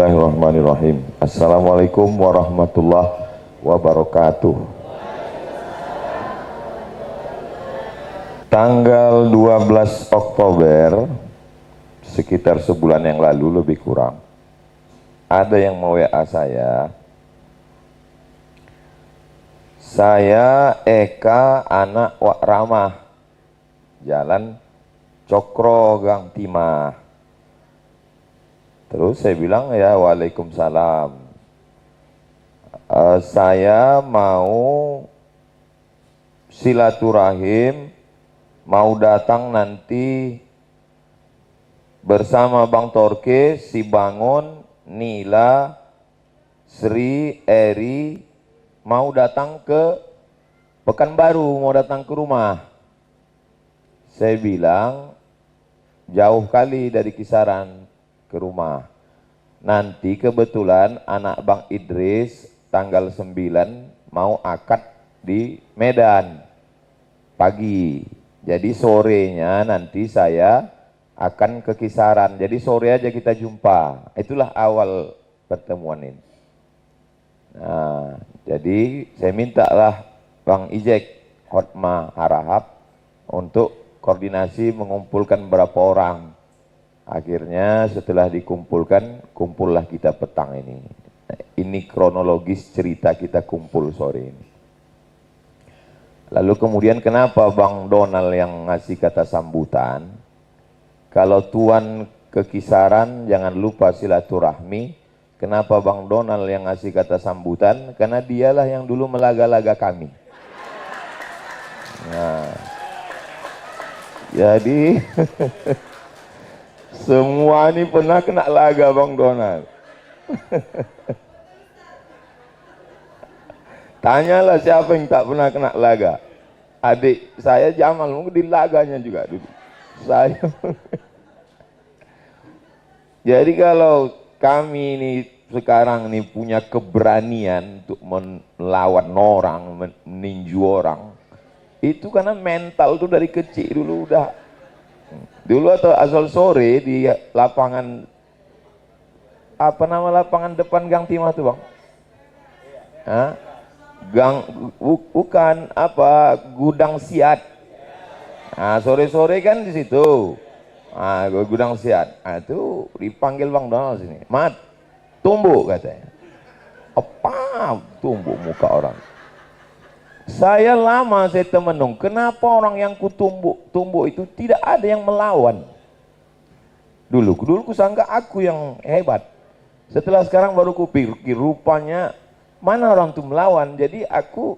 Bismillahirrahmanirrahim. Assalamualaikum warahmatullahi wabarakatuh. Tanggal 12 Oktober, sekitar sebulan yang lalu lebih kurang, ada yang mau WA saya Eka anak Wak Ramah, Jalan Cokro Gang Timah. Terus saya bilang ya waalaikumsalam, saya mau silaturahim, mau datang nanti bersama Bang Torke, Si Bangun, Nila, Sri, Eri, mau datang ke Pekanbaru, mau datang ke rumah. Saya bilang jauh kali dari Kisaran ke rumah. Nanti kebetulan anak Bang Idris tanggal 9 mau akad di Medan pagi. Jadi sorenya nanti saya akan ke Kisaran. Jadi sore aja kita jumpa. Itulah awal pertemuan ini. Nah, jadi saya mintalah Bang Ijek Hotma Harahap untuk koordinasi mengumpulkan berapa orang. Akhirnya setelah dikumpulkan, kumpullah kita petang ini. Ini kronologis cerita kita kumpul sore ini. Lalu kemudian kenapa Bang Donald yang ngasih kata sambutan? Kalau Tuan ke Kisaran jangan lupa silaturahmi. Kenapa Bang Donald yang ngasih kata sambutan? Karena dialah yang dulu melaga-laga kami. Nah, jadi semua ini pernah kena laga Bang Donald. Tanyalah siapa yang tak pernah kena laga. Adik saya Jamal mungkin di laganya juga dulu. Saya. Jadi kalau kami ini sekarang ini punya keberanian untuk melawan orang, meninju orang, itu karena mental tuh dari kecil dulu udah. Dulu atau asal sore di lapangan, apa nama lapangan depan Gang Timah tuh Bang? Hah? Bukan apa, Gudang Siat. Nah, sore-sore kan di situ. Nah, Gudang Siat. Nah, itu dipanggil Bang Donald sini. Mat, tumbuk katanya. Apa? Tumbuk muka orang. Saya lama saya temenung, kenapa orang yang kutumbuk itu tidak ada yang melawan. Dulu kusangka aku yang hebat. Setelah sekarang baru kupikir rupanya mana orang itu melawan. Jadi aku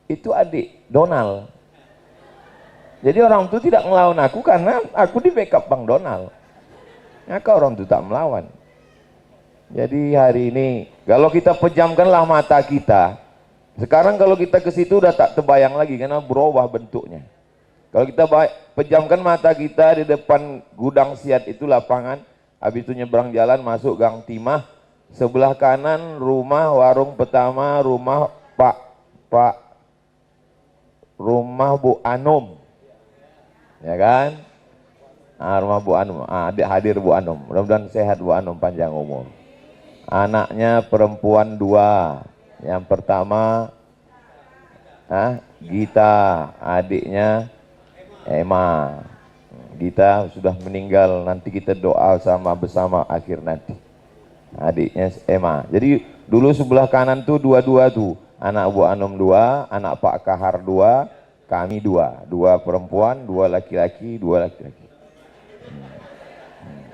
itu adik Donald. Jadi orang itu tidak melawan aku karena aku di backup Bang Donald. Maka orang itu tak melawan. Jadi hari ini kalau kita pejamkanlah mata kita. Sekarang kalau kita ke situ udah tak terbayang lagi karena berubah bentuknya. Kalau kita pejamkan mata kita di depan Gudang Siat itu lapangan, habis itu nyebrang jalan masuk Gang Timah, sebelah kanan rumah warung pertama rumah rumah Bu Anum. Ya kan? Nah, rumah Bu Anum. Hadir Bu Anum. Mudah-mudahan sehat Bu Anum, panjang umur. Anaknya perempuan 2. Yang pertama Gita, adiknya Emma. Gita sudah meninggal, nanti kita doa bersama akhir nanti. Adiknya Emma. Jadi dulu sebelah kanan tuh dua-dua tuh. Anak Bu Anum 2, anak Pak Kahar 2, kami 2. 2 perempuan, 2 laki-laki, 2 laki-laki.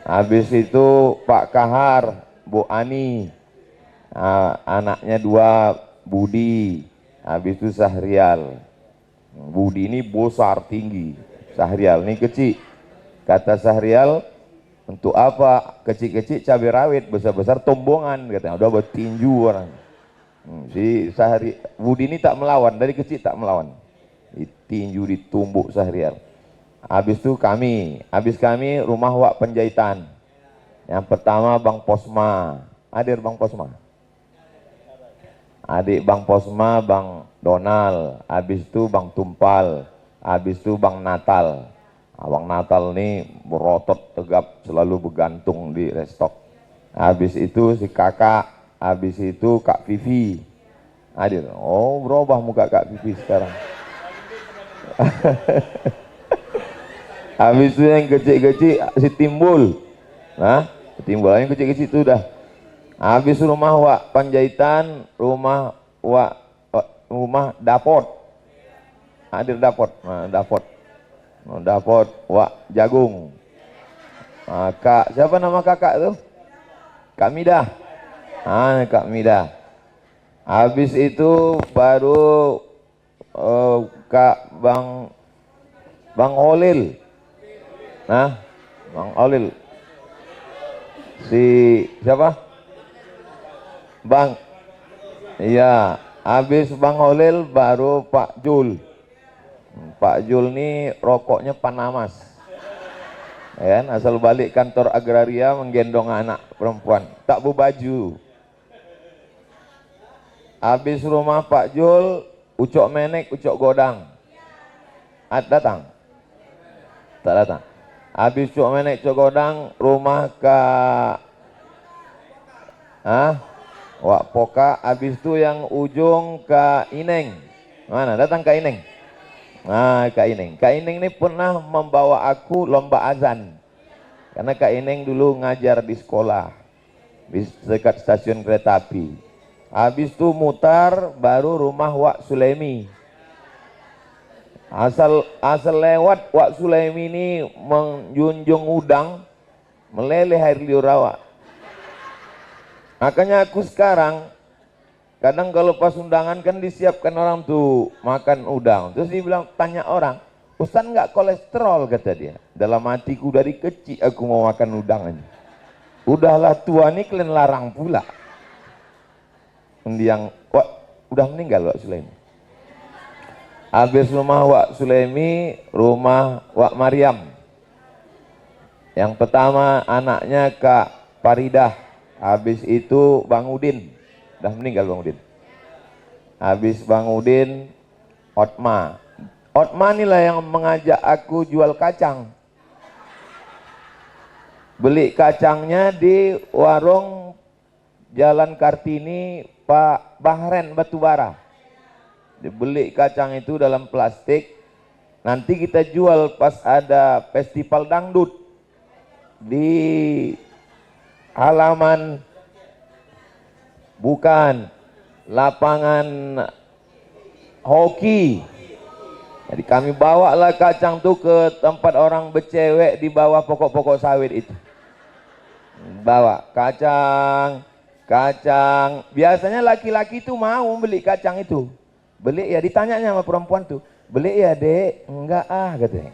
Habis itu Pak Kahar, Bu Ani. Anaknya 2, Budi, habis itu Sahrial. Budi ini besar tinggi, Sahrial ini kecil. Kata Sahrial, untuk apa kecil-kecil cabai rawit, besar-besar tombongan, katanya udah bertinju orang. Si Budi ini tak melawan, dari kecil tak melawan, ditinju, ditumbuk Sahrial. Habis itu kami, rumah Wak Penjahitan. Yang pertama Bang Posma, hadir Bang Posma. Adik Bang Posma, Bang Donald, habis itu Bang Tumpal, habis itu Bang Natal. Bang Natal ini berotot tegap, selalu bergantung di restock. Habis itu si kakak, habis itu Kak Vivi hadir. Oh, berubah muka Kak Vivi sekarang. Habis itu yang kecil-kecil si Timbul. Nah, Timbul yang kecil-kecil itu udah. Habis rumah Wak Panjaitan, rumah Wak rumah Dapot. Hadir Dapot. Nah, Dapot. Nah, Dapot Wak Jagung. Nah, Kak, siapa nama kakak tuh? Kak Midah. Ah, Kak Midah. Habis itu baru Kak Bang Holil. Nah, Bang Holil. Si siapa? Bang. Iya, habis Bang Holil baru Pak Jul. Pak Jul ini rokoknya Panamas. Ya, asal balik kantor agraria menggendong anak perempuan, tak berbaju. Habis rumah Pak Jul, Ucok Menek, Ucok Godang. Datang? Tak datang. Habis Ucok Menek, Ucok Godang, rumah Kak Wak Poka. Habis itu yang ujung Kak Ineng. Mana? Datang Kak Ineng. Nah, Kak Ineng. Kak Ineng ini pernah membawa aku lomba azan. Karena Kak Ineng dulu ngajar di sekolah, di dekat stasiun kereta api. Habis itu mutar baru rumah Wak Sulemi. Asal lewat Wak Sulemi ini menjunjung udang, meleleh air liur rawa. Makanya aku sekarang kadang kalau pas undangan kan disiapkan orang tuh makan udang. Terus dibilang, tanya orang, Ustaz nggak kolesterol, kata dia. Dalam hatiku dari kecil aku mau makan udang aja. Udahlah tua nih kalian larang pula. Yang udah meninggal Wak Sulemi. Habis rumah Wak Sulemi, rumah Wak Mariam. Yang pertama anaknya Kak Faridah. Habis itu Bang Udin. Udah meninggal Bang Udin. Habis Bang Udin, Otma. Otma inilah yang mengajak aku jual kacang. Beli kacangnya di warung Jalan Kartini Pak Bahren Batubara. Dibeli kacang itu dalam plastik. Nanti kita jual pas ada festival dangdut di halaman, bukan, lapangan hoki. Jadi kami bawalah kacang tuh ke tempat orang bercewek di bawah pokok-pokok sawit itu. Bawa kacang. Biasanya laki-laki tuh mau beli kacang itu. Beli ya, ditanyanya sama perempuan tuh, beli ya dek? Enggak katanya.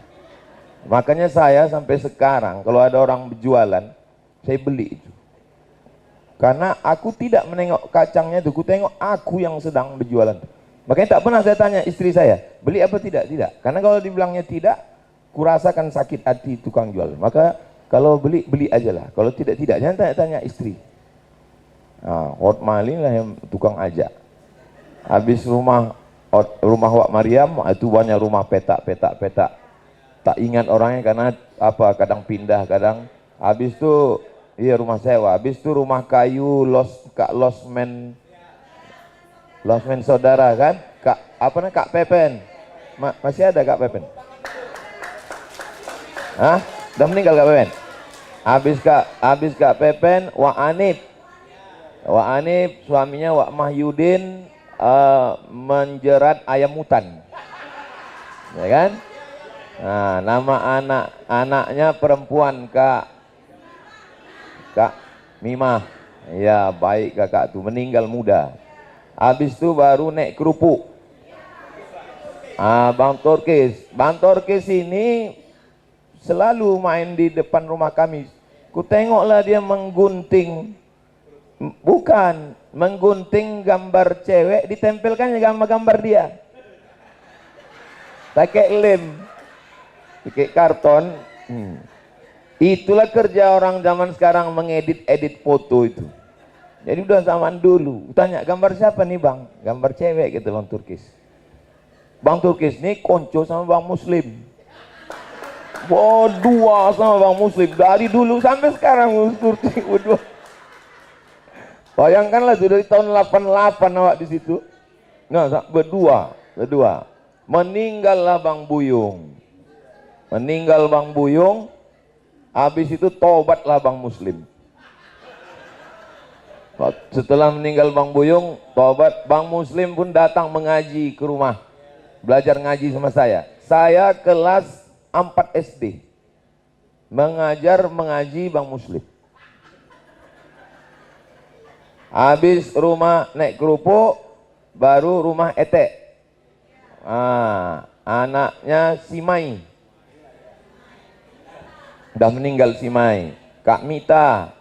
Makanya saya sampai sekarang kalau ada orang berjualan, saya beli itu. Karena aku tidak menengok kacangnya itu, aku tengok aku yang sedang berjualan. Makanya tak pernah saya tanya istri saya, beli apa tidak? Tidak. Karena kalau dibilangnya tidak, kurasakan sakit hati tukang jual. Maka kalau beli, beli aja lah. Kalau tidak, jangan tanya-tanya istri. Nah, Hot Mali lah yang tukang ajak. Habis rumah Wak Mariam, itu banyak rumah petak. Tak ingat orangnya karena apa, kadang pindah, kadang. Habis itu iya rumah sewa. Habis itu rumah kayu Kak Losmen saudara kan? Kak Pepen. Masih ada Kak Pepen? Hah? Udah meninggal Kak Pepen? Habis Kak Pepen, Wak Anip suaminya Wak Mahyudin menjerat ayam hutan. Ya kan? Nah, nama anaknya perempuan Kak Mimah. Ya, baik kakak tuh, meninggal muda. Habis itu baru naik kerupuk. Bang Torkis ini selalu main di depan rumah kami. Ku tengoklah dia menggunting gambar cewek, ditempelkan gambar dia. Pakai lem, pakai karton. Itulah kerja orang zaman sekarang, mengedit foto itu. Jadi udah zaman dulu. Tanya gambar siapa nih bang? Gambar cewek gitu Bang Turkis. Bang Turkis ini konco sama Bang Muslim. Dua sama Bang Muslim dari dulu sampai sekarang. Berdua. Bayangkanlah sudah dari tahun 88 awak di situ. Nah, berdua. Meninggallah Bang Buyung. Habis itu tobatlah Bang Muslim. Setelah meninggal Bang Buyung, tobat, Bang Muslim pun datang mengaji ke rumah. Belajar ngaji sama saya. Saya kelas 4 SD. Mengaji Bang Muslim. Habis rumah naik kerupuk, baru rumah Etek. Anaknya Simai. Udah meninggal Simai. Kak Mita.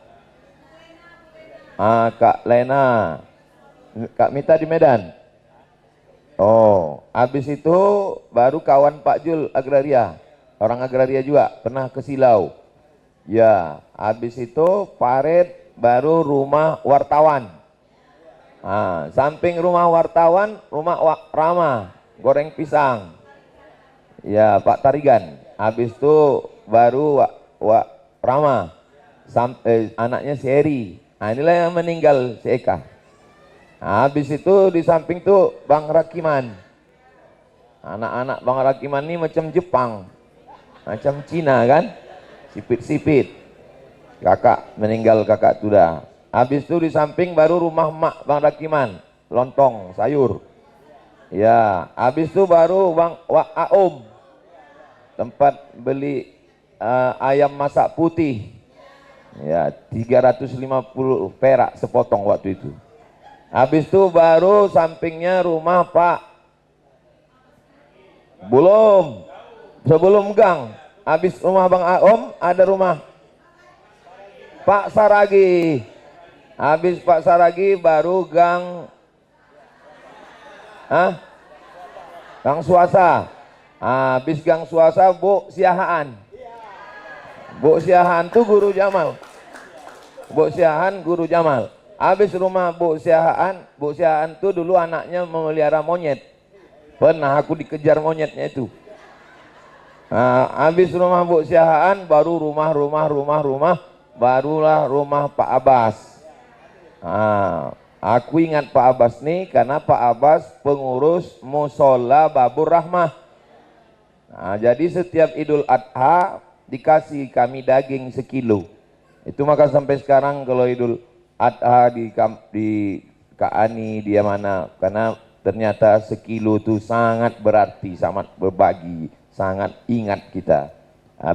Kak Lena. Kak Mita di Medan. Oh, habis itu baru kawan Pak Jul agraria. Orang agraria juga, pernah ke Silau. Ya, habis itu Paret. Baru rumah wartawan. Samping rumah wartawan, rumah Rama, goreng pisang. Ya, Pak Tarigan. Habis itu baru Rama, anaknya si Eri. Inilah yang meninggal si Eka. Habis itu di samping tuh Bang Rakiman. Anak-anak Bang Rakiman ini macam Jepang, macam Cina kan, sipit-sipit. Kakak meninggal, kakak sudah. Habis itu di samping baru rumah mak Bang Rakiman, lontong sayur. Ya, habis itu baru Bang Aum, tempat beli ayam masak putih. Ya, 350 perak sepotong waktu itu. Habis itu baru sampingnya rumah Pak. Belum, sebelum gang. Habis rumah Bang Aum ada rumah Pak Saragi. Habis Pak Saragi baru gang Gang Suasa. Habis Gang Suasa Bu Siahaan. Bu Siahaan tuh Guru Jamal. Bu Siahaan Guru Jamal. Habis rumah Bu Siahaan tuh dulu anaknya memelihara monyet. Pernah aku dikejar monyetnya itu. Habis rumah Bu Siahaan baru rumah, barulah rumah Pak Abbas. Aku ingat Pak Abbas nih karena Pak Abbas pengurus Musola Babur Rahmah. Jadi setiap Idul Adha dikasih kami daging sekilo. Itu maka sampai sekarang kalau Idul Adha di Kak Ani dia mana, karena ternyata sekilo itu sangat berarti, sangat berbagi, sangat ingat kita.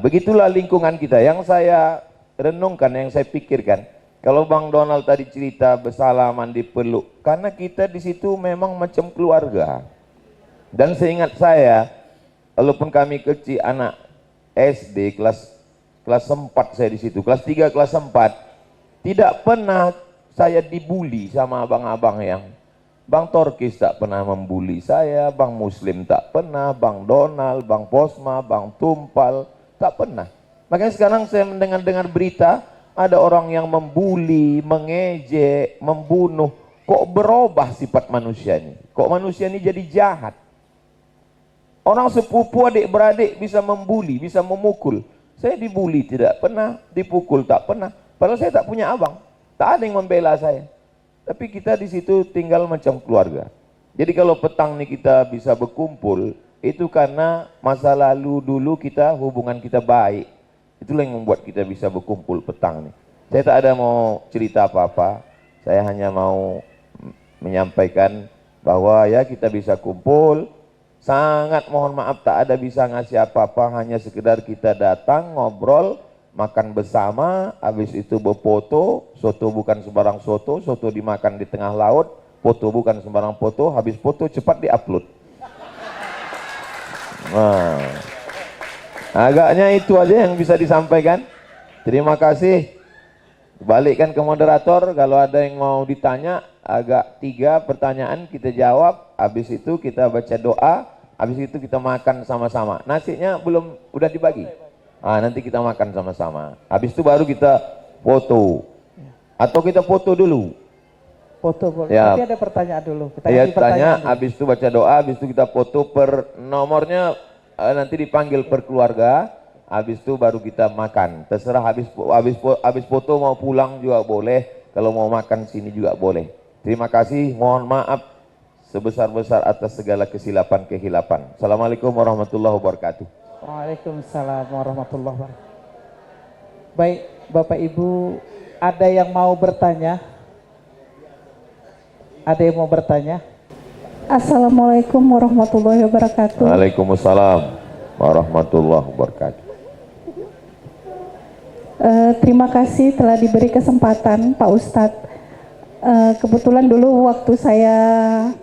Begitulah lingkungan kita yang saya renungkan, yang saya pikirkan. Kalau Bang Donald tadi cerita bersalaman dipeluk, karena kita di situ memang macam keluarga. Dan seingat saya, walaupun kami kecil anak SD kelas 4 saya di situ, kelas 3 kelas 4, tidak pernah saya dibully sama abang-abang yang Bang Torkis tak pernah membuli saya, Bang Muslim tak pernah, Bang Donald, Bang Posma, Bang Tumpal tak pernah. Makanya sekarang saya mendengar berita ada orang yang membuli, mengejek, membunuh. Kok berubah sifat manusia ini? Kok manusia ini jadi jahat? Orang sepupu adik-beradik bisa membuli, bisa memukul. Saya dibuli tidak pernah, dipukul tak pernah. Padahal saya tak punya abang, tak ada yang membela saya. Tapi kita di situ tinggal macam keluarga. Jadi kalau petang nih kita bisa berkumpul, itu karena masa lalu dulu kita hubungan kita baik. Itulah yang membuat kita bisa berkumpul petang nih. Saya tak ada mau cerita apa-apa, saya hanya mau menyampaikan bahwa ya kita bisa kumpul. Sangat mohon maaf tak ada bisa ngasih apa-apa, hanya sekedar kita datang ngobrol, makan bersama, habis itu berfoto. Soto bukan sembarang soto, soto dimakan di tengah laut, foto bukan sembarang foto, habis foto cepat diupload. Agaknya itu aja yang bisa disampaikan. Terima kasih. Balikkan ke moderator, kalau ada yang mau ditanya, agak 3 pertanyaan kita jawab, habis itu kita baca doa, habis itu kita makan sama-sama. Nasinya belum, udah dibagi. Nanti kita makan sama-sama. Habis itu baru kita foto. Atau kita foto dulu. Foto boleh. Ya. Tapi ada pertanyaan dulu. Kita tanya, habis itu baca doa, habis itu kita foto per nomornya. Nanti dipanggil per keluarga, habis itu baru kita makan. Terserah habis foto mau pulang juga boleh, kalau mau makan sini juga boleh. Terima kasih, mohon maaf sebesar-besar atas segala kesilapan-kehilapan. Assalamualaikum warahmatullahi wabarakatuh. Waalaikumsalam warahmatullahi wabarakatuh. Baik, Bapak Ibu, ada yang mau bertanya? Ada yang mau bertanya? Assalamualaikum warahmatullahi wabarakatuh. Waalaikumsalam warahmatullahi wabarakatuh. Terima kasih telah diberi kesempatan Pak Ustadz. Kebetulan dulu waktu saya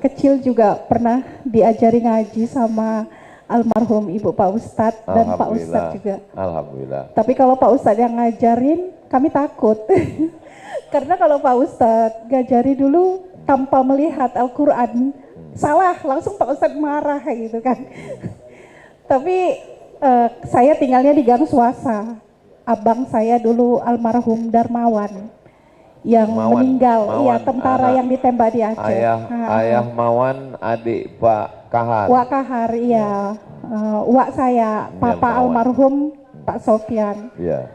kecil juga pernah diajari ngaji sama almarhum Ibu Pak Ustadz dan Pak Ustadz juga. Alhamdulillah. Tapi kalau Pak Ustadz yang ngajarin kami takut. Karena kalau Pak Ustadz ngajari dulu tanpa melihat Al-Quran, salah, langsung Pak Ustadz marah gitu kan. Tapi saya tinggalnya di Gang Suasa. Abang saya dulu almarhum Darmawan yang meninggal, iya tentara yang ditembak di Aceh. Ayah Mawan, adik Pak Kahar. Wak Kahar, iya. Wak saya, Papa almarhum Pak Sofyan. Iya.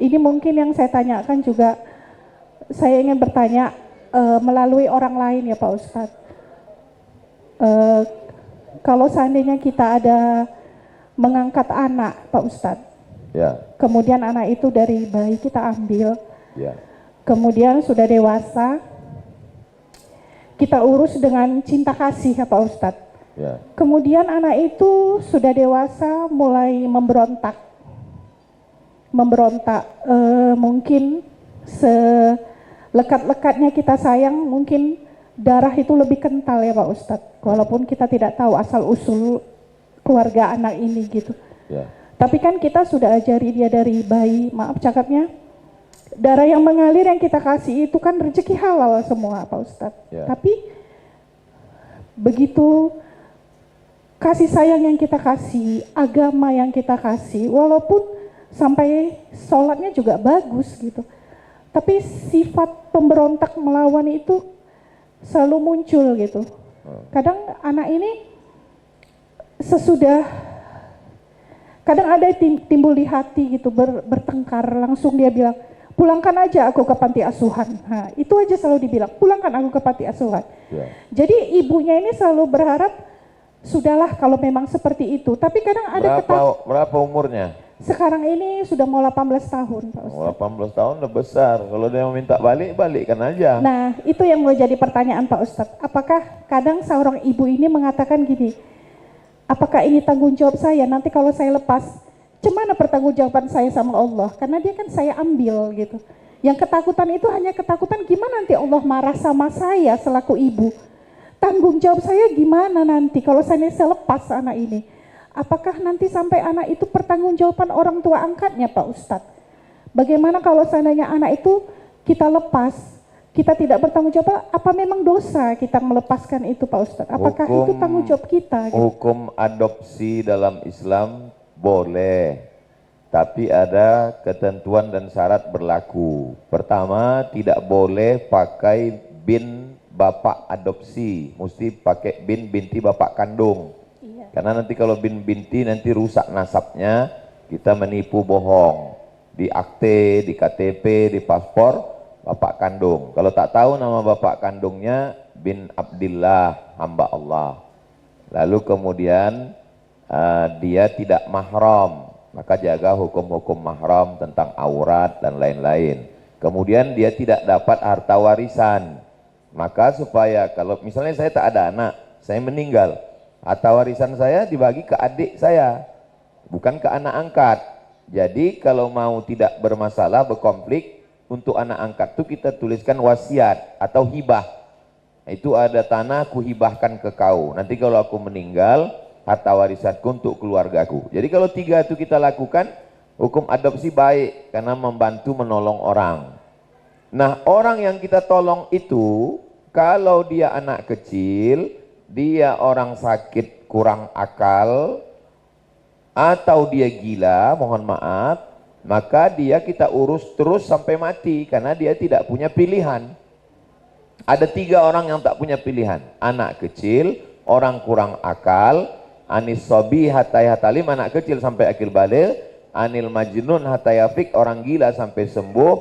Ini mungkin yang saya tanyakan juga, saya ingin bertanya melalui orang lain ya Pak Ustadz. Kalau seandainya kita ada mengangkat anak Pak Ustadz, Ya. kemudian anak itu dari bayi kita ambil, Ya. kemudian sudah dewasa, kita urus dengan cinta kasih ya Pak Ustadz. Ya. Kemudian anak itu sudah dewasa mulai memberontak, mungkin selekat-lekatnya kita sayang, mungkin darah itu lebih kental ya Pak Ustadz, walaupun kita tidak tahu asal usul keluarga anak ini gitu. Ya. Tapi kan kita sudah ajari dia dari bayi, maaf cakapnya, darah yang mengalir yang kita kasih itu kan rezeki halal semua Pak Ustadz. Ya. Tapi begitu kasih sayang yang kita kasih, agama yang kita kasih, walaupun sampai sholatnya juga bagus gitu, tapi sifat pemberontak melawan itu selalu muncul gitu. Kadang anak ini kadang ada timbul di hati gitu, bertengkar, langsung dia bilang, pulangkan aja aku ke panti asuhan. Nah, itu aja selalu dibilang, pulangkan aku ke panti asuhan. Ya. Jadi ibunya ini selalu berharap, sudahlah kalau memang seperti itu. Tapi kadang ada Berapa umurnya? sekarang ini sudah mau 18 tahun Pak Ustadz. 18 tahun udah besar. Kalau dia mau minta balik, balikkan aja. Nah, itu yang mau jadi pertanyaan Pak Ustadz. Apakah kadang seorang ibu ini mengatakan gini, apakah ini tanggung jawab saya, nanti kalau saya lepas, gimana pertanggungjawaban saya sama Allah? Karena dia kan saya ambil gitu. Yang ketakutan itu hanya ketakutan gimana nanti Allah marah sama saya selaku ibu. Tanggung jawab saya gimana nanti kalau saya lepas anak ini? Apakah nanti sampai anak itu pertanggungjawaban orang tua angkatnya Pak Ustadz? Bagaimana kalau seandainya anak itu kita lepas, kita tidak bertanggung jawab, apa memang dosa kita melepaskan itu Pak Ustadz? Apakah itu tanggung jawab kita? Gitu? Hukum adopsi dalam Islam boleh, tapi ada ketentuan dan syarat berlaku. Pertama, tidak boleh pakai bin bapak adopsi, mesti pakai bin binti bapak kandung. Iya. Karena nanti kalau bin binti nanti rusak nasabnya, kita menipu bohong di akte, di KTP, di paspor bapak kandung. Kalau tak tahu nama bapak kandungnya bin Abdillah, hamba Allah. Lalu kemudian dia tidak mahram, maka jaga hukum-hukum mahram tentang aurat dan lain-lain. Kemudian dia tidak dapat harta warisan. Maka supaya kalau misalnya saya tak ada anak, saya meninggal, harta warisan saya dibagi ke adik saya, bukan ke anak angkat. Jadi kalau mau tidak bermasalah, berkonflik, untuk anak angkat itu kita tuliskan wasiat atau hibah. Itu ada tanah ku hibahkan ke kau. Nanti kalau aku meninggal, harta warisanku untuk keluargaku. Jadi kalau tiga itu kita lakukan, hukum adopsi baik karena membantu menolong orang. Nah, orang yang kita tolong itu kalau dia anak kecil, dia orang sakit kurang akal atau dia gila, mohon maaf, maka dia kita urus terus sampai mati karena dia tidak punya pilihan. Ada tiga orang yang tak punya pilihan, anak kecil, orang kurang akal, anis sobi hatai hatalim, anak kecil sampai akil balik, anil majnun hatta yafik, orang gila sampai sembuh,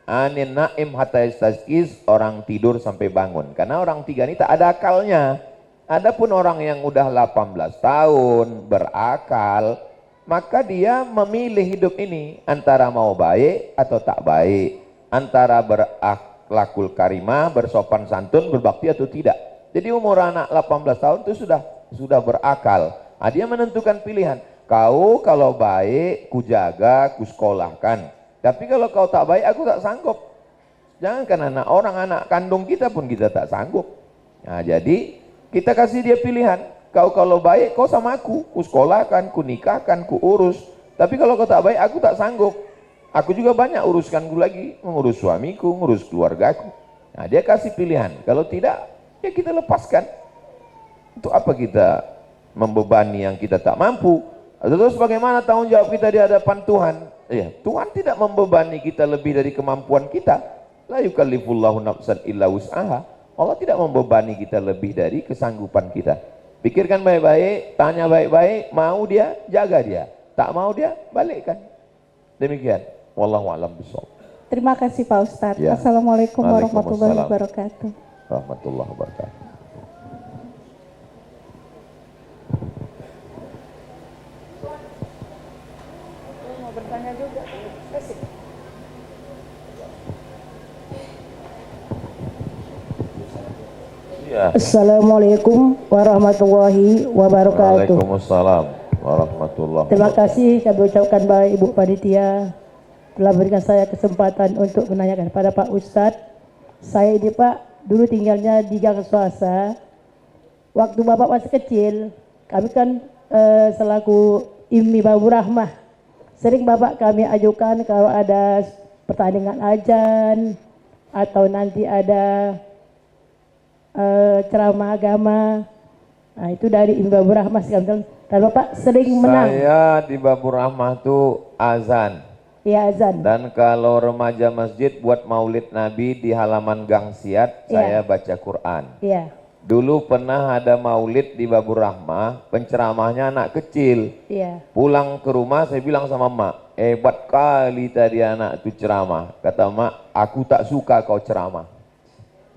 anil naim hatta yastazkis, orang tidur sampai bangun. Karena orang tiga ini tak ada akalnya. Adapun orang yang udah 18 tahun berakal, maka dia memilih hidup ini antara mau baik atau tak baik, antara berakhlakul karimah, bersopan santun, berbakti atau tidak. Jadi umur anak 18 tahun itu sudah berakal. Nah, dia menentukan pilihan. Kau kalau baik, ku jaga, ku sekolahkan. Tapi kalau kau tak baik, aku tak sanggup. Jangankan anak kandung kita pun kita tak sanggup. Nah, jadi kita kasih dia pilihan. Kau kalau baik, kau sama aku. Ku sekolahkan, ku nikahkan, ku urus. Tapi kalau kau tak baik, aku tak sanggup. Aku juga banyak uruskan lagi. Mengurus suamiku, ngurus keluargaku. Nah, dia kasih pilihan. Kalau tidak, ya kita lepaskan. Untuk apa kita membebani yang kita tak mampu? Terus bagaimana tanggung jawab kita di hadapan Tuhan? Ya, Tuhan tidak membebani kita lebih dari kemampuan kita. La yukallifullahu nafsan illa wus'aha. Allah tidak membebani kita lebih dari kesanggupan kita. Pikirkan baik-baik, tanya baik-baik, mau dia, jaga dia. Tak mau dia, balikkan. Demikian. Wallahu a'lam bishawab. Terima kasih Pak Ustadz. Ya. Assalamualaikum warahmatullahi Waalaikumsalam. wabarakatuh. Rahmatullahi wabarakatuh. Mau bertanya juga. Ya. Assalamualaikum warahmatullahi wabarakatuh. Waalaikumsalam warahmatullahi Terima wabarakatuh. kasih kami ucapkan kepada Ibu Panitia telah berikan saya kesempatan untuk menanyakan kepada Pak Ustadz. Saya ini Pak dulu tinggalnya di Gang Swasta. Waktu Bapak masih kecil, kami kan selaku IMI Babu Rahmah, sering Bapak kami ajukan kalau ada pertandingan azan atau nanti ada ceramah agama. Nah, itu dari IMI Babu Rahmah dan Bapak sering menang. Saya di Babur Rahmah itu azan. Iya, azan. Dan kalau remaja masjid buat maulid Nabi di halaman Gang Siat, Iya. saya baca Quran. Iya. Dulu pernah ada maulid di Babur Rahmah, penceramahnya anak kecil. Iya. Pulang ke rumah saya bilang sama mak, hebat kali tadi anak itu ceramah. Kata mak, aku tak suka kau ceramah.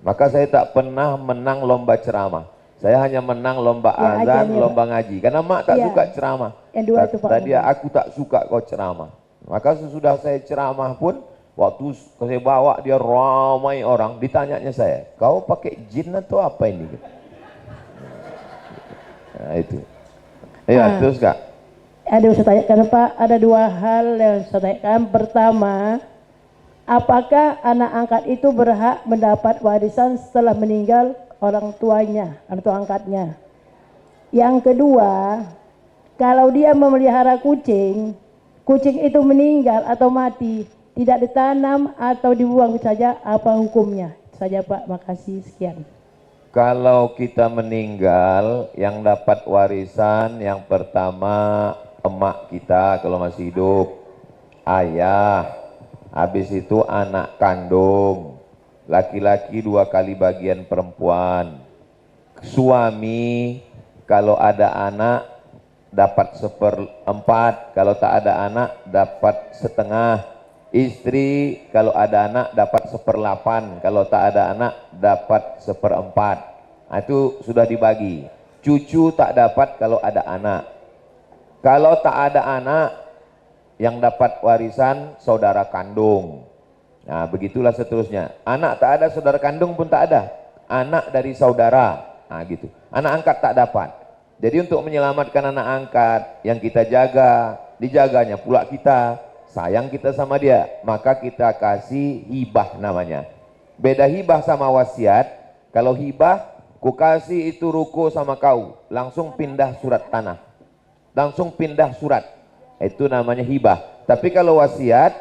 Maka saya tak pernah menang lomba ceramah. Saya hanya menang lomba Ya, azan, ajannya, lomba ngaji. Karena mak tak Ya. suka ceramah. Yang dua itu, Pak. Tadi aku tak suka kau ceramah. Maka sesudah saya ceramah pun, waktu saya bawa dia ramai orang, ditanyanya saya, kau pakai jin atau apa ini? Nah itu. Ya, terus Kak. Ada yang saya tanyakan Pak, ada dua hal yang saya tanyakan. Pertama, apakah anak angkat itu berhak mendapat warisan setelah meninggal orang tuanya, orang tua angkatnya? Yang kedua, kalau dia memelihara kucing, kucing itu meninggal atau mati, tidak ditanam atau dibuang saja, apa hukumnya? Itu saja Pak, makasih, sekian. Kalau kita meninggal, yang dapat warisan yang pertama emak kita kalau masih hidup, ayah, habis itu anak kandung, laki-laki 2 kali bagian perempuan, suami kalau ada anak dapat 1/4, kalau tak ada anak dapat setengah, istri kalau ada anak dapat 1/8, kalau tak ada anak dapat 1/4. Nah, itu sudah dibagi. Cucu tak dapat kalau ada anak. Kalau tak ada anak, yang dapat warisan saudara kandung. Nah, begitulah seterusnya. Anak tak ada, saudara kandung pun tak ada. Anak dari saudara. Nah, gitu. Anak angkat tak dapat. Jadi untuk menyelamatkan anak angkat yang kita jaga, dijaganya pula kita, sayang kita sama dia, maka kita kasih hibah namanya. Beda hibah sama wasiat. Kalau hibah, ku kasih itu ruko sama kau, langsung pindah surat tanah. Langsung pindah surat. Itu namanya hibah. Tapi kalau wasiat,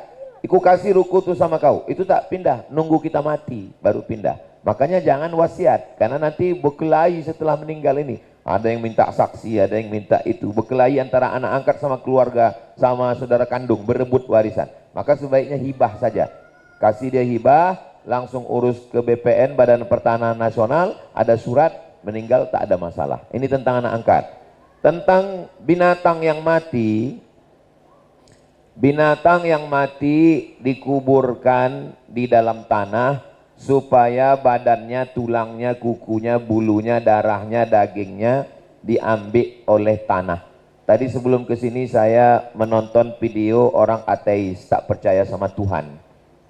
ku kasih ruko itu sama kau, itu tak pindah, nunggu kita mati baru pindah. Makanya jangan wasiat, karena nanti berkelahi setelah meninggal ini. Ada yang minta saksi, ada yang minta itu. Berkelahi antara anak angkat sama keluarga, sama saudara kandung, berebut warisan. Maka sebaiknya hibah saja. Kasih dia hibah, langsung urus ke BPN, Badan Pertanahan Nasional, ada surat, meninggal tak ada masalah. Ini tentang anak angkat. Tentang binatang yang mati, binatang yang mati dikuburkan di dalam tanah supaya badannya, tulangnya, kukunya, bulunya, darahnya, dagingnya diambil oleh tanah. Tadi sebelum kesini saya menonton video orang ateis, tak percaya sama Tuhan.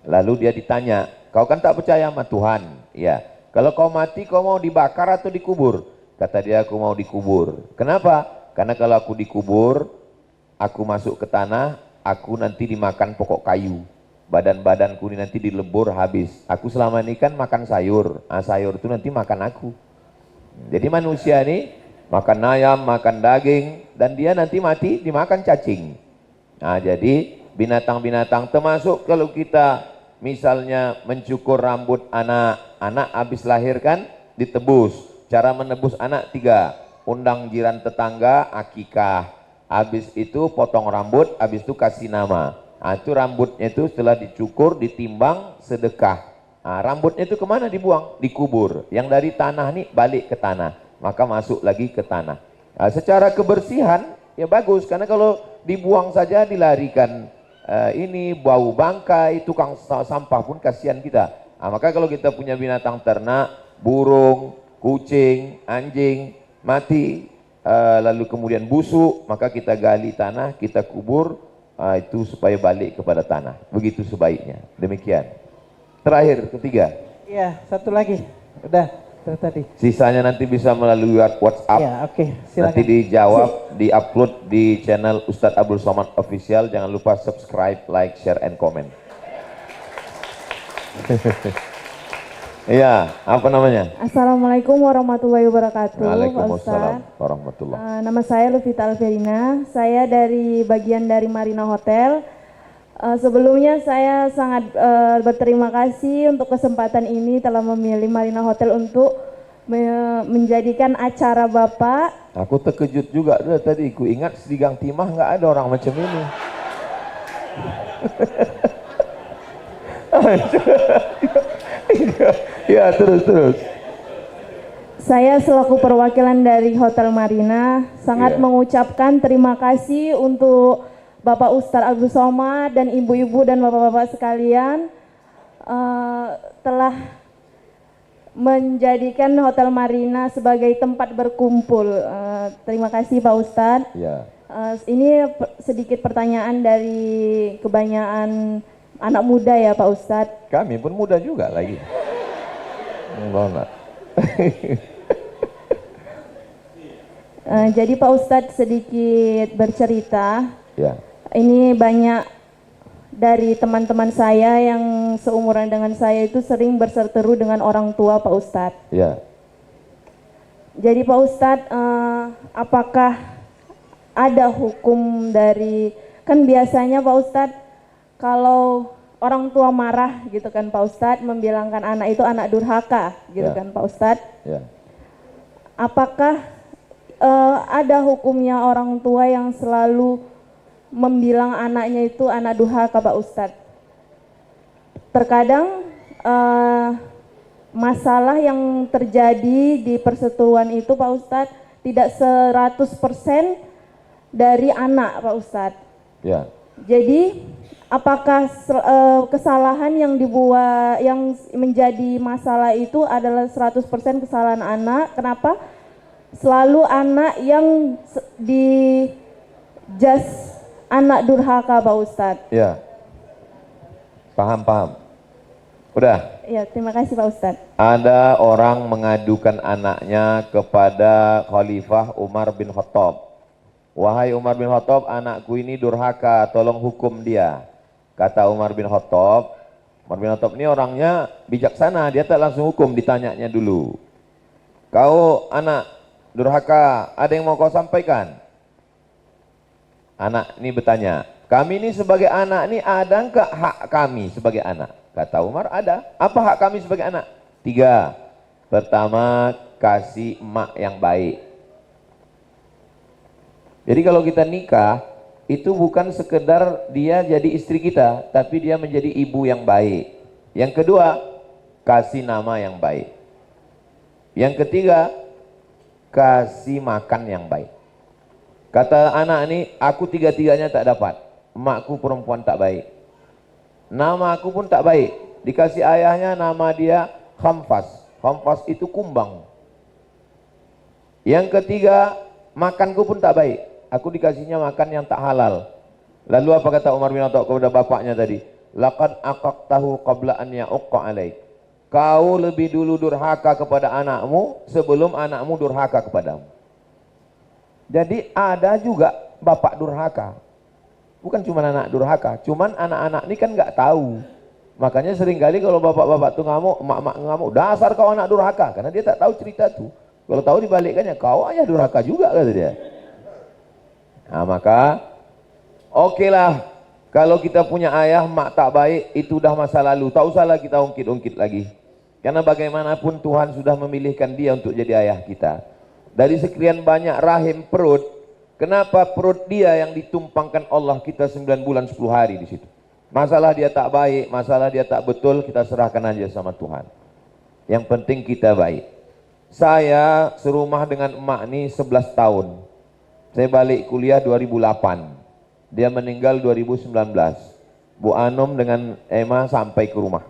Lalu dia ditanya, kau kan tak percaya sama Tuhan? Ya. Kalau kau mati, kau mau dibakar atau dikubur? Kata dia, aku mau dikubur. Kenapa? Karena kalau aku dikubur, aku masuk ke tanah, aku nanti dimakan pokok kayu. Badan-badanku ini nanti dilebur habis. Aku selama ini kan makan sayur. Nah, sayur itu nanti makan aku. Jadi manusia ini makan ayam, makan daging, dan dia nanti mati dimakan cacing. Nah, jadi binatang-binatang termasuk kalau kita misalnya mencukur rambut anak habis lahirkan ditebus. Cara menebus anak 3, undang jiran tetangga, akikah. Habis itu potong rambut, habis itu kasih nama. Nah, itu rambutnya itu setelah dicukur, ditimbang, sedekah. Nah, rambutnya itu kemana dibuang? Dikubur. Yang dari tanah nih balik ke tanah, maka masuk lagi ke tanah. Nah, secara kebersihan ya bagus, karena kalau dibuang saja dilarikan ini bau bangkai, tukang sampah pun kasihan kita. Nah, maka kalau kita punya binatang ternak, burung, kucing, anjing mati, lalu kemudian busuk, maka kita gali tanah, kita kubur, itu supaya balik kepada tanah. Begitu sebaiknya. Demikian. Terakhir, ketiga. Iya, satu lagi. Udah, itu tadi. Sisanya nanti bisa melalui WhatsApp. Iya, oke. Silakan. Nanti dijawab, diupload di channel Ustadz Abdul Somad Official. Jangan lupa subscribe, like, share, and comment. Iya, apa namanya? Assalamualaikum warahmatullahi wabarakatuh. Waalaikumsalam warahmatullahi. Nama saya Luvita Alverina, saya dari bagian dari Marina Hotel. Sebelumnya saya sangat berterima kasih untuk kesempatan ini telah memilih Marina Hotel untuk menjadikan acara Bapak. Aku terkejut juga tadi, ku ingat di Gang Timah nggak ada orang macam ini. Ya, terus. Saya selaku perwakilan dari Hotel Marina sangat mengucapkan terima kasih untuk Bapak Ustadz Abdul Somad dan ibu-ibu dan bapak-bapak sekalian telah menjadikan Hotel Marina sebagai tempat berkumpul. Terima kasih Pak Ustadz. Ya. Ini sedikit pertanyaan dari kebanyakan anak muda ya Pak Ustadz. Kami pun muda juga lagi. Jadi Pak Ustadz sedikit bercerita. Ya. Ini banyak dari teman-teman saya yang seumuran dengan saya itu sering berseteru dengan orang tua Pak Ustadz. Ya. Jadi Pak Ustadz, apakah ada hukum dari, kan biasanya Pak Ustadz kalau orang tua marah gitu kan Pak Ustadz, membilangkan anak itu anak durhaka gitu kan Pak Ustadz. Ya. Apakah ada hukumnya orang tua yang selalu membilang anaknya itu anak durhaka Pak Ustadz? Terkadang masalah yang terjadi di persetujuan itu Pak Ustadz tidak 100% dari anak Pak Ustadz. Ya. Jadi apakah kesalahan yang dibuat, yang menjadi masalah itu adalah 100% kesalahan anak? Kenapa selalu anak yang di-judge anak durhaka Pak Ustadz? Ya. Paham. Udah. Ya, terima kasih Pak Ustadz. Ada orang mengadukan anaknya kepada Khalifah Umar bin Khattab. Wahai Umar bin Khattab, anakku ini durhaka, tolong hukum dia. Kata Umar bin Khattab ini orangnya bijaksana, dia tak langsung hukum, ditanyanya dulu. Kau anak durhaka, ada yang mau kau sampaikan? Anak ini bertanya, kami ini sebagai anak ini ada enggak hak kami sebagai anak? Kata Umar, ada. Apa hak kami sebagai anak? 3. Pertama, kasih emak yang baik. Jadi kalau kita nikah, itu bukan sekedar dia jadi istri kita, tapi dia menjadi ibu yang baik. Yang kedua, kasih nama yang baik. Yang ketiga, kasih makan yang baik. Kata anak ini, aku tiga-tiganya tak dapat. emakku perempuan tak baik. Nama aku pun tak baik. Dikasih ayahnya nama dia Khamfas. Khamfas itu kumbang. Yang ketiga, makanku pun tak baik. Aku dikasihnya makan yang tak halal. Lalu apa kata Umar bin Khattab kepada bapaknya tadi? Laqad aqaqtahu qabla an ya'uqqa alaik. Kau lebih dulu durhaka kepada anakmu sebelum anakmu durhaka kepadamu. Jadi ada juga bapak durhaka. Bukan cuma anak durhaka, cuman anak-anak ini kan nggak tahu. Makanya seringkali kalau bapak-bapak tuh ngamuk, emak-emak ngamuk, dasar kau anak durhaka, karena dia tak tahu cerita tuh. Kalau tahu dibalikkannya, kau ayah durhaka juga kata dia. Nah maka, oke lah, kalau kita punya ayah mak tak baik, itu udah masa lalu. Tak usahlah kita ungkit-ungkit lagi. Karena bagaimanapun Tuhan sudah memilihkan dia untuk jadi ayah kita. Dari sekian banyak rahim perut, kenapa perut dia yang ditumpangkan Allah kita 9 bulan 10 hari di situ? Masalah dia tak baik, masalah dia tak betul, kita serahkan aja sama Tuhan. Yang penting kita baik. Saya serumah dengan emak ini 11 tahun. Saya balik kuliah 2008. Dia meninggal 2019. Bu Anum dengan Emma sampai ke rumah.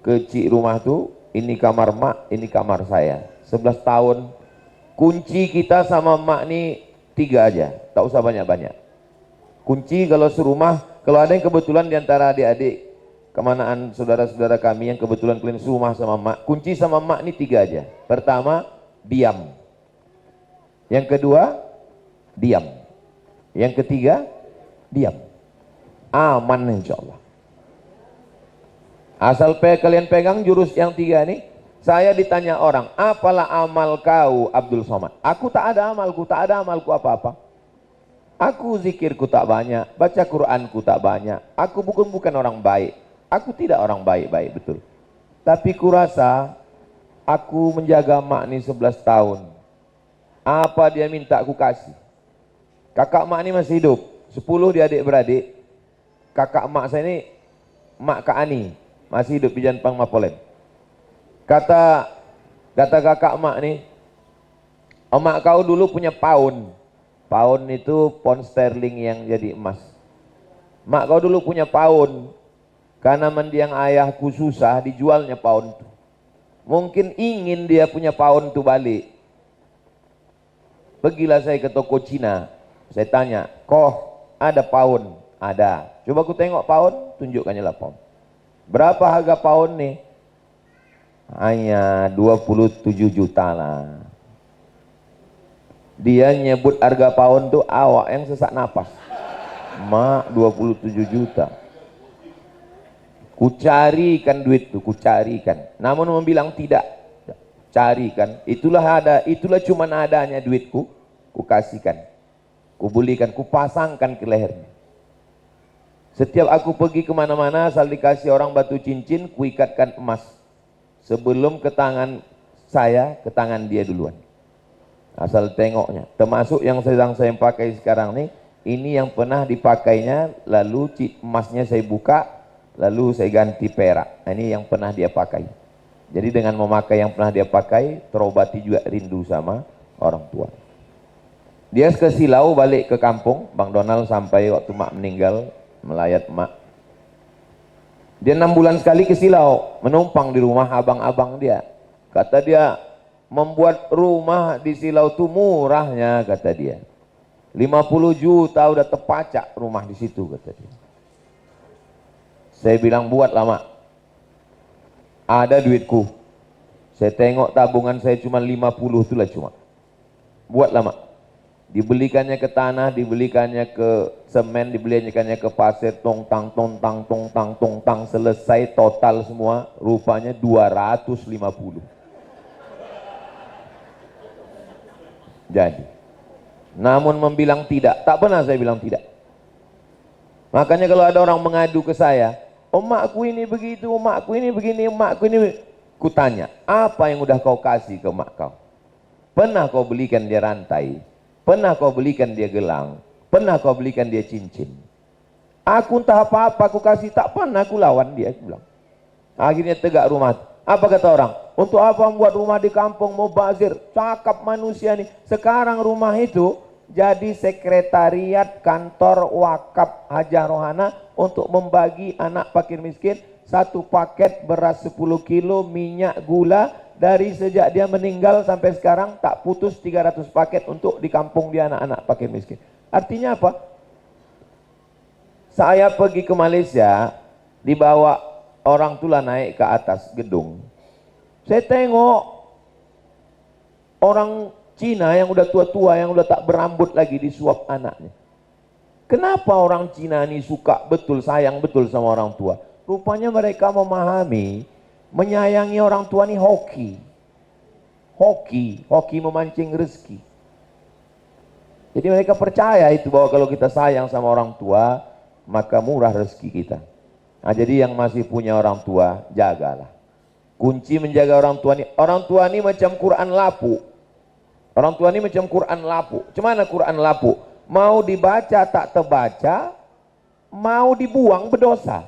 Kecil rumah tuh, ini kamar emak, ini kamar saya. 11 tahun. Kunci kita sama emak ini 3 aja, tak usah banyak-banyak. Kunci kalau serumah, kalau ada yang kebetulan diantara adik-adik, kemanaan saudara-saudara kami yang kebetulan kalian serumah sama emak, kunci sama emak ini 3 aja. Pertama, diam. Yang kedua, diam. Yang ketiga, diam. Aman insya Allah. Asal kalian pegang jurus yang 3 nih. Saya ditanya orang, apalah amal kau Abdul Somad? Aku tak ada amalku, tak ada amalku apa-apa. Aku zikirku tak banyak, baca Quranku tak banyak. Aku bukan orang baik. Aku tidak orang baik-baik, betul. Tapi kurasa aku menjaga mak ni 11 tahun. Apa dia minta aku kasih. Kakak mak ni masih hidup, 10 dia adik-beradik. Kakak mak saya ni, mak Kak Ani, masih hidup di Janpang Mapolen. Kata kakak mak nih, emak kau dulu punya pound. Pound itu pound sterling yang jadi emas. Mak kau dulu punya pound. Karena mendiang ayahku susah, dijualnya pound itu. Mungkin ingin dia punya pound itu balik. Pergilah saya ke toko Cina. Saya tanya, koh ada pound? Ada. Coba aku tengok pound, tunjukkannya lah pound. Berapa harga pound nih? Hanya 27 juta lah. Dia nyebut harga pound tuh awak yang sesak napas. Mak 27 juta. Kucarikan duit tuh, kucarikan. Namun membilang tidak. Carikan. Itulah cuman adanya duitku. Ku kasihkan. Ku belikan, ku pasangkan ke lehernya. Setiap aku pergi kemana-mana asal dikasih orang batu cincin, ku ikatkan emas. Sebelum ke tangan saya, ke tangan dia duluan. Asal tengoknya. Termasuk yang sedang saya pakai sekarang nih, ini yang pernah dipakainya, lalu emasnya saya buka, lalu saya ganti perak. Nah, ini yang pernah dia pakai. Jadi dengan memakai yang pernah dia pakai, terobati juga rindu sama orang tua. Dia ke Silau balik ke kampung, Bang Donald sampai waktu mak meninggal, melayat mak. Dia 6 bulan sekali ke Silau, menumpang di rumah abang-abang dia. Kata dia, membuat rumah di Silau itu murahnya, kata dia. 50 juta udah terpacak rumah di situ, kata dia. Saya bilang, buatlah mak. Ada duitku. Saya tengok tabungan saya cuma 50 itulah cuma. Buatlah mak. Dibelikannya ke tanah, dibelikannya ke semen, dibelikannya ke pasir, tong-tang, selesai total semua, rupanya 250. Jadi, namun membilang tidak, tak pernah saya bilang tidak. Makanya kalau ada orang mengadu ke saya, emakku ini begitu, emakku ini begini, emakku ini, kutanya, apa yang udah kau kasih ke emak kau? Pernah kau belikan dia rantai? Pernah kau belikan dia gelang? Pernah kau belikan dia cincin? Aku entah apa-apa aku kasih, tak pernah aku lawan dia, aku bilang. Akhirnya tegak rumah. Apa kata orang? Untuk apa membuat rumah di kampung, mau bazir? Cakap manusia nih. Sekarang rumah itu jadi sekretariat kantor wakaf Hajah Rohana untuk membagi anak fakir miskin 1 paket beras 10 kilo, minyak, gula. Dari sejak dia meninggal sampai sekarang tak putus 300 paket untuk di kampung dia anak-anak fakir miskin. Artinya apa? Saya pergi ke Malaysia, dibawa orang tua naik ke atas gedung. Saya tengok orang Cina yang udah tua-tua, yang udah tak berambut lagi disuap anaknya. Kenapa orang Cina ini suka betul, sayang betul sama orang tua? Rupanya mereka memahami, menyayangi orang tua ini hoki memancing rezeki. Jadi mereka percaya itu bahwa kalau kita sayang sama orang tua, maka murah rezeki kita. Nah, jadi yang masih punya orang tua, jagalah. Kunci menjaga orang tua ini macam Quran lapuk. Orang tua ini macam Quran lapuk. Cemana Quran lapuk? Mau dibaca tak terbaca, mau dibuang berdosa.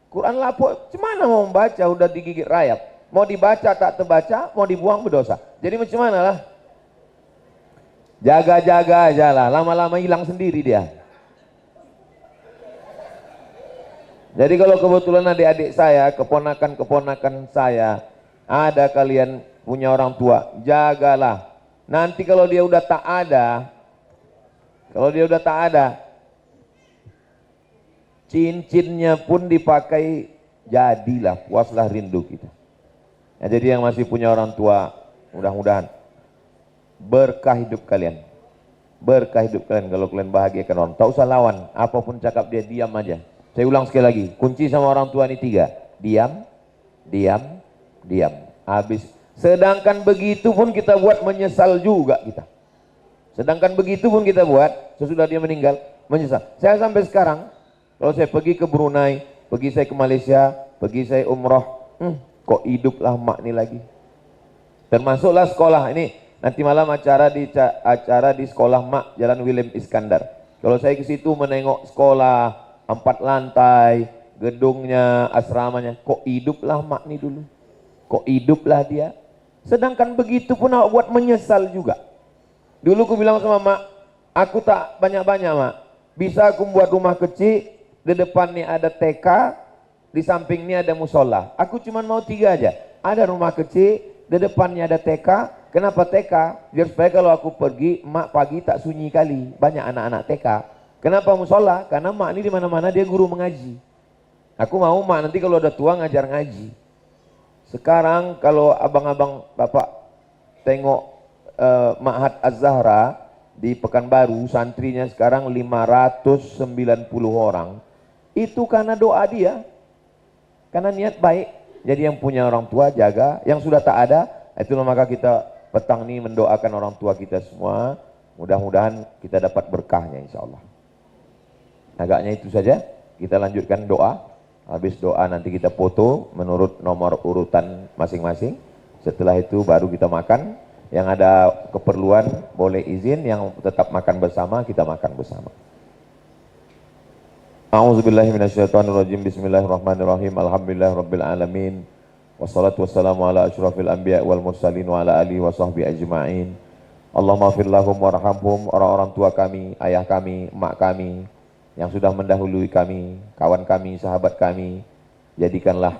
Quran lapuk, cemana mau membaca udah digigit rayap. Mau dibaca tak terbaca, mau dibuang berdosa. Jadi macam mana lah? Jaga-jaga aja lah, lama-lama hilang sendiri dia. Jadi kalau kebetulan adik-adik saya, keponakan-keponakan saya, ada kalian punya orang tua, jagalah. Nanti kalau dia udah tak ada, cincinnya pun dipakai, jadilah, puaslah rindu kita. Nah, jadi yang masih punya orang tua, mudah-mudahan berkah hidup kalian. Berkah hidup kalian kalau kalian bahagiakan orang. Tak usah lawan, apapun cakap dia, diam aja. Saya ulang sekali lagi, kunci sama orang tua ini 3. Diam, diam, diam. Habis. Sedangkan begitu pun kita buat, menyesal juga kita. Sedangkan begitu pun kita buat, sesudah dia meninggal, menyesal. Saya sampai sekarang, kalau saya pergi ke Brunei, pergi saya ke Malaysia, pergi saya umroh, kok hiduplah mak ini lagi. Termasuklah sekolah ini, nanti malam acara di sekolah mak Jalan William Iskandar. Kalau saya ke situ menengok sekolah 4 lantai, gedungnya, asramanya, kok hiduplah mak ini dulu. Kok hiduplah dia. Sedangkan begitu pun awak buat, menyesal juga. Dulu aku bilang sama mak, aku tak banyak-banyak mak. Bisa aku buat rumah kecil, di depan nih ada TK, di samping ini ada musola. Aku cuma mau 3 aja. Ada rumah kecil, di depannya ada TK. Kenapa TK? Biar supaya kalau aku pergi, mak pagi tak sunyi kali. Banyak anak-anak TK. Kenapa musola? Karena mak ini di mana-mana dia guru mengaji. Aku mau mak nanti kalau udah tua ngajar ngaji. Sekarang kalau abang-abang bapak tengok Ma'had Az-Zahra di Pekanbaru, santrinya sekarang 590 orang. Itu karena doa dia, karena niat baik. Jadi yang punya orang tua jaga, yang sudah tak ada, itulah maka kita petang ini mendoakan orang tua kita semua. Mudah-mudahan kita dapat berkahnya insya Allah. Agaknya itu saja, kita lanjutkan doa. Habis doa nanti kita foto menurut nomor urutan masing-masing. Setelah itu baru kita makan. Yang ada keperluan boleh izin, yang tetap makan bersama, kita makan bersama. A'udzubillahiminasyaitonirrajim. Bismillahirrahmanirrahim. Alhamdulillahirabbil alamin. Wassalatu wassalamu ala asyrafil anbiya wal mursalin wa ala alihi wa sahbihi ajma'in. Allahumma ighfir lahum warhamhum, orang-orang tua kami, ayah kami, emak kami yang sudah mendahului kami, kawan kami, sahabat kami, jadikanlah